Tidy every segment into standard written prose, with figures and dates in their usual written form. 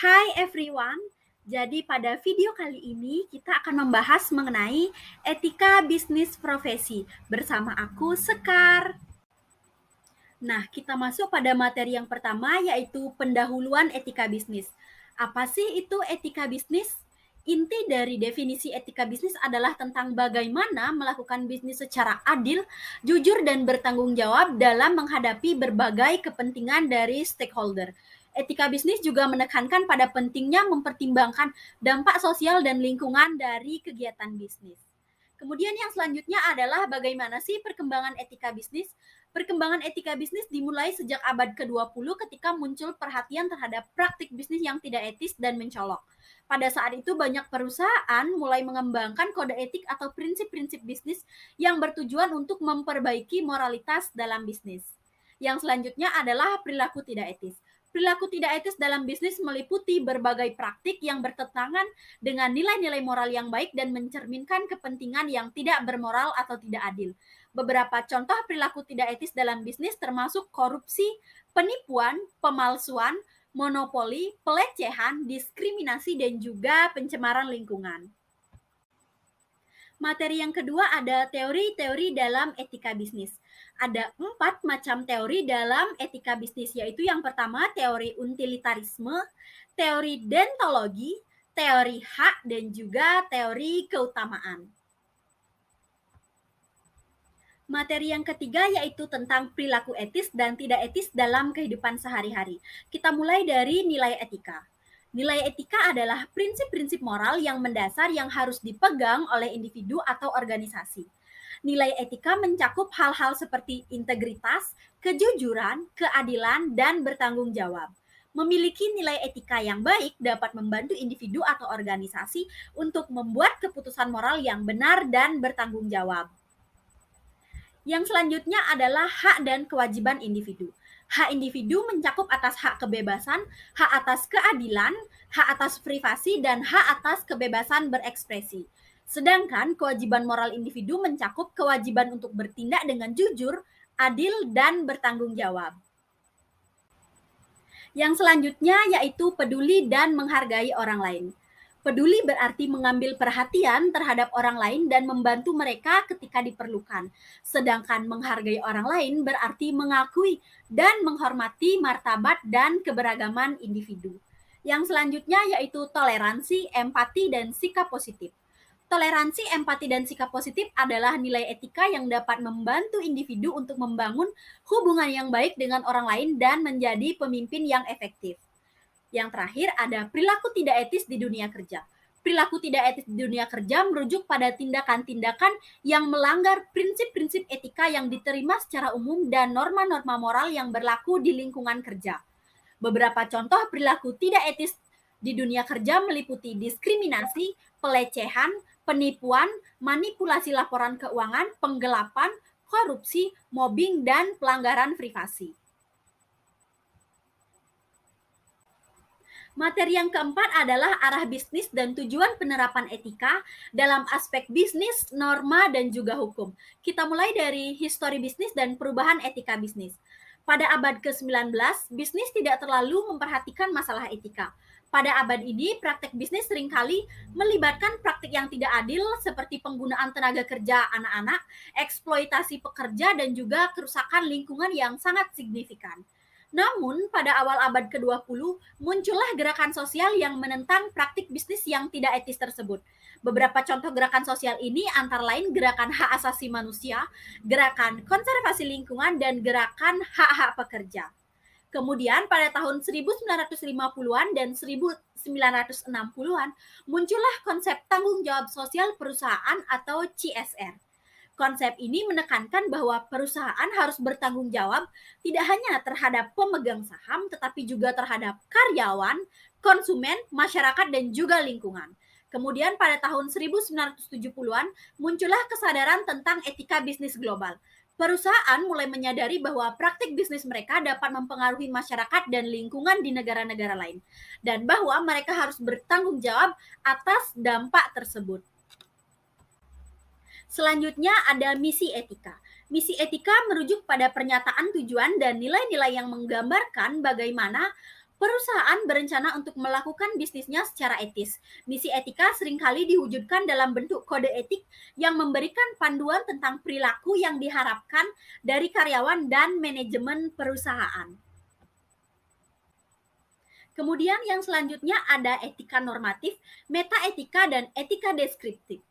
Hai everyone, jadi pada video kali ini kita akan membahas mengenai etika bisnis profesi bersama aku Sekar. Nah, kita masuk pada materi yang pertama yaitu pendahuluan etika bisnis. Apa sih itu etika bisnis? Inti dari definisi etika bisnis adalah tentang bagaimana melakukan bisnis secara adil, jujur, dan bertanggung jawab dalam menghadapi berbagai kepentingan dari stakeholder. Etika bisnis juga menekankan pada pentingnya mempertimbangkan dampak sosial dan lingkungan dari kegiatan bisnis. Kemudian yang selanjutnya adalah bagaimana sih perkembangan etika bisnis? Perkembangan etika bisnis dimulai sejak abad ke-20 ketika muncul perhatian terhadap praktik bisnis yang tidak etis dan mencolok. Pada saat itu banyak perusahaan mulai mengembangkan kode etik atau prinsip-prinsip bisnis yang bertujuan untuk memperbaiki moralitas dalam bisnis. Yang selanjutnya adalah perilaku tidak etis. Perilaku tidak etis dalam bisnis meliputi berbagai praktik yang bertentangan dengan nilai-nilai moral yang baik dan mencerminkan kepentingan yang tidak bermoral atau tidak adil. Beberapa contoh perilaku tidak etis dalam bisnis termasuk korupsi, penipuan, pemalsuan, monopoli, pelecehan, diskriminasi, dan juga pencemaran lingkungan. Materi yang kedua ada teori-teori dalam etika bisnis. Ada 4 macam teori dalam etika bisnis, yaitu yang pertama teori utilitarisme, teori deontologi, teori hak, dan juga teori keutamaan. Materi yang ketiga yaitu tentang perilaku etis dan tidak etis dalam kehidupan sehari-hari. Kita mulai dari nilai etika. Nilai etika adalah prinsip-prinsip moral yang mendasar yang harus dipegang oleh individu atau organisasi. Nilai etika mencakup hal-hal seperti integritas, kejujuran, keadilan, dan bertanggung jawab. Memiliki nilai etika yang baik dapat membantu individu atau organisasi untuk membuat keputusan moral yang benar dan bertanggung jawab. Yang selanjutnya adalah hak dan kewajiban individu. Hak individu mencakup atas hak kebebasan, hak atas keadilan, hak atas privasi, dan hak atas kebebasan berekspresi. Sedangkan kewajiban moral individu mencakup kewajiban untuk bertindak dengan jujur, adil, dan bertanggung jawab. Yang selanjutnya yaitu peduli dan menghargai orang lain. Peduli berarti mengambil perhatian terhadap orang lain dan membantu mereka ketika diperlukan. Sedangkan menghargai orang lain berarti mengakui dan menghormati martabat dan keberagaman individu. Yang selanjutnya yaitu toleransi, empati, dan sikap positif. Toleransi, empati, dan sikap positif adalah nilai etika yang dapat membantu individu untuk membangun hubungan yang baik dengan orang lain dan menjadi pemimpin yang efektif. Yang terakhir ada perilaku tidak etis di dunia kerja. Perilaku tidak etis di dunia kerja merujuk pada tindakan-tindakan yang melanggar prinsip-prinsip etika yang diterima secara umum dan norma-norma moral yang berlaku di lingkungan kerja. Beberapa contoh perilaku tidak etis di dunia kerja meliputi diskriminasi, pelecehan, penipuan, manipulasi laporan keuangan, penggelapan, korupsi, mobbing, dan pelanggaran privasi. Materi yang keempat adalah arah bisnis dan tujuan penerapan etika dalam aspek bisnis, norma, dan juga hukum. Kita mulai dari histori bisnis dan perubahan etika bisnis. Pada abad ke-19, bisnis tidak terlalu memperhatikan masalah etika. Pada abad ini, praktek bisnis seringkali melibatkan praktik yang tidak adil seperti penggunaan tenaga kerja anak-anak, eksploitasi pekerja, dan juga kerusakan lingkungan yang sangat signifikan. Namun, pada awal abad ke-20, muncullah gerakan sosial yang menentang praktik bisnis yang tidak etis tersebut. Beberapa contoh gerakan sosial ini antara lain gerakan hak asasi manusia, gerakan konservasi lingkungan, dan gerakan hak-hak pekerja. Kemudian pada tahun 1950-an dan 1960-an muncullah konsep tanggung jawab sosial perusahaan atau CSR. Konsep ini menekankan bahwa perusahaan harus bertanggung jawab tidak hanya terhadap pemegang saham, tetapi juga terhadap karyawan, konsumen, masyarakat, dan juga lingkungan. Kemudian pada tahun 1970-an muncullah kesadaran tentang etika bisnis global. Perusahaan mulai menyadari bahwa praktik bisnis mereka dapat mempengaruhi masyarakat dan lingkungan di negara-negara lain, dan bahwa mereka harus bertanggung jawab atas dampak tersebut. Selanjutnya ada misi etika. Misi etika merujuk pada pernyataan tujuan dan nilai-nilai yang menggambarkan bagaimana Perusahaan berencana untuk melakukan bisnisnya secara etis. Misi etika seringkali diwujudkan dalam bentuk kode etik yang memberikan panduan tentang perilaku yang diharapkan dari karyawan dan manajemen perusahaan. Kemudian yang selanjutnya ada etika normatif, metaetika, dan etika deskriptif.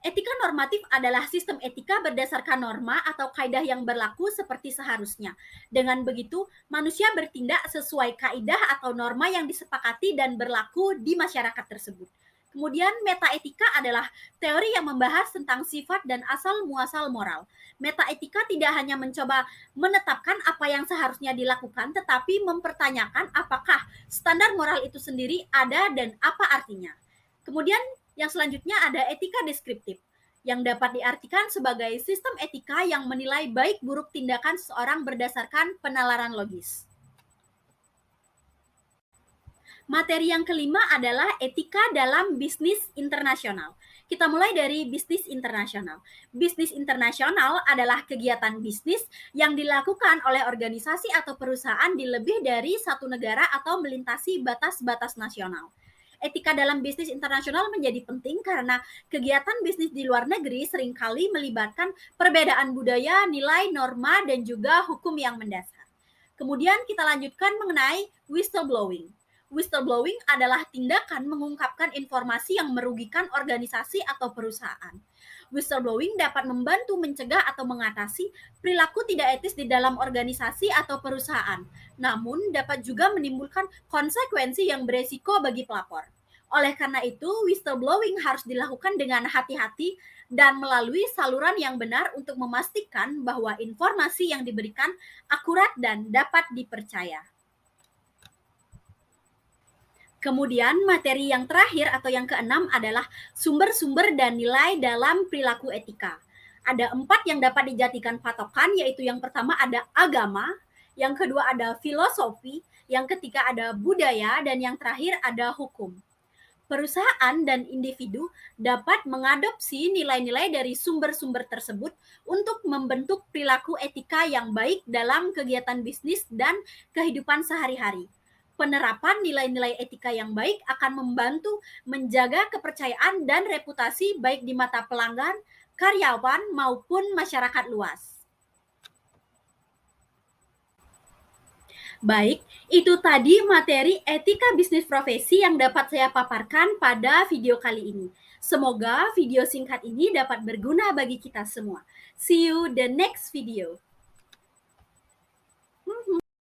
Etika normatif adalah sistem etika berdasarkan norma atau kaidah yang berlaku seperti seharusnya. Dengan begitu, manusia bertindak sesuai kaidah atau norma yang disepakati dan berlaku di masyarakat tersebut. Kemudian metaetika adalah teori yang membahas tentang sifat dan asal-muasal moral. Metaetika tidak hanya mencoba menetapkan apa yang seharusnya dilakukan, tetapi mempertanyakan apakah standar moral itu sendiri ada dan apa artinya. Kemudian yang selanjutnya ada etika deskriptif, yang dapat diartikan sebagai sistem etika yang menilai baik buruk tindakan seseorang berdasarkan penalaran logis. Materi yang kelima adalah etika dalam bisnis internasional. Kita mulai dari bisnis internasional. Bisnis internasional adalah kegiatan bisnis yang dilakukan oleh organisasi atau perusahaan di lebih dari satu negara atau melintasi batas-batas nasional. Etika dalam bisnis internasional menjadi penting karena kegiatan bisnis di luar negeri seringkali melibatkan perbedaan budaya, nilai, norma, dan juga hukum yang mendasar. Kemudian kita lanjutkan mengenai whistleblowing. Whistleblowing adalah tindakan mengungkapkan informasi yang merugikan organisasi atau perusahaan. Whistleblowing dapat membantu mencegah atau mengatasi perilaku tidak etis di dalam organisasi atau perusahaan, namun dapat juga menimbulkan konsekuensi yang beresiko bagi pelapor. Oleh karena itu, whistleblowing harus dilakukan dengan hati-hati dan melalui saluran yang benar untuk memastikan bahwa informasi yang diberikan akurat dan dapat dipercaya. Kemudian materi yang terakhir atau yang keenam adalah sumber-sumber dan nilai dalam perilaku etika. Ada 4 yang dapat dijadikan patokan, yaitu yang pertama ada agama, yang kedua ada filosofi, yang ketiga ada budaya, dan yang terakhir ada hukum. Perusahaan dan individu dapat mengadopsi nilai-nilai dari sumber-sumber tersebut untuk membentuk perilaku etika yang baik dalam kegiatan bisnis dan kehidupan sehari-hari. Penerapan nilai-nilai etika yang baik akan membantu menjaga kepercayaan dan reputasi baik di mata pelanggan, karyawan, maupun masyarakat luas. Baik, itu tadi materi etika bisnis profesi yang dapat saya paparkan pada video kali ini. Semoga video singkat ini dapat berguna bagi kita semua. See you the next video.